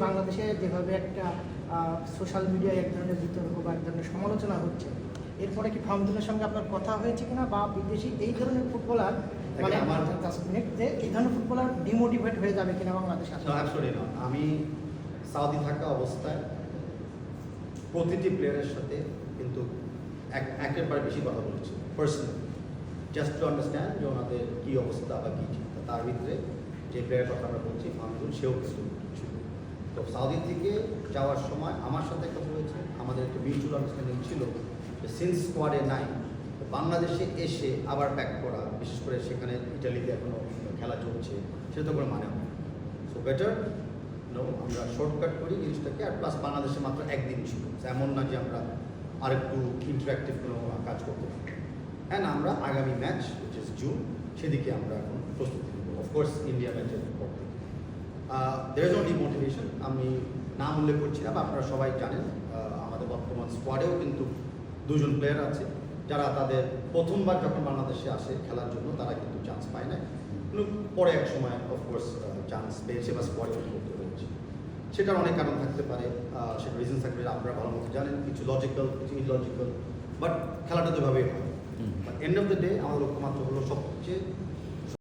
বাংলাদেশে যেভাবে একটা সোশ্যাল মিডিয়ায় এক ধরনের বিতর্ক বা এক ধরনের সমালোচনা হচ্ছে, এরপরে কি ফাউন্ডেশনের সঙ্গে আপনার কথা হয়েছে কিনা, বা বিদেশি এই ধরনের ফুটবলার মানে আমার যে এই ধরনের ফুটবলার ডিমোটিভেট হয়ে যাবে কিনা বাংলাদেশ আসলে? আমি সাউদি থাকা অবস্থায় প্রতিটি প্লেয়ারের সাথে কিন্তু একের বেশি কথা বলেছি পার্সোনালি, জাস্ট টু আন্ডারস্ট্যান্ড যে ওনাদের কী অবস্থা বা কী চিন্তা। তার ভিতরে যে প্লেয়ারের কথা আমরা বলছি ফাহমিদুল, সেও কিন্তু ছিল। তো সাউদি থেকে যাওয়ার সময় আমার সাথে কথা হয়েছে, আমাদের একটা মিউচুয়াল আন্ডারস্ট্যান্ডিং ছিল যে সিন্স স্কোয়াডে নাই, বাংলাদেশে এসে আবার ব্যাক করা, বিশেষ করে সেখানে ইটালিতে এখনও খেলা চলছে, সেটা তো কোনো মানে হয়। সো বেটার আমরা শর্টকাট করি জিনিসটাকে। আর প্লাস বাংলাদেশে মাত্র একদিন ছিল, এমন না যে আমরা আরেকটু ইন্টারাক্টিভ কোনো কাজ করতে পারি। অ্যান্ড আমরা আগামী ম্যাচ উইচ ইজ জুন, সেদিকে আমরা এখন প্রস্তুতি নেব, অফকোর্স ইন্ডিয়া ম্যাচের পর থেকে। দের ইজ নো ডিমোটিভেশন, আমি নাম উল্লেখ করছি না, বা আপনারা সবাই জানেন আমাদের বর্তমান স্কোয়াডেও কিন্তু দুজন প্লেয়ার আছে যারা তাদের প্রথমবার যখন বাংলাদেশে আসে খেলার জন্য তারা কিন্তু চান্স পায় না, কিন্তু পরে এক সময় অফকোর্স চান্স পেয়েছে বা স্কোয়াডে করতে হয়েছে। সেটার অনেক কারণ থাকতে পারে, সেটা রিজন থাকবে, আপনারা ভালো মতো জানেন, কিছু লজিক্যাল, কিছু ইলজিক্যাল, বাট খেলাটা তো এভাবেই হয়। But end of the day আমার লক্ষ্যমাত্রা হলো সবচেয়ে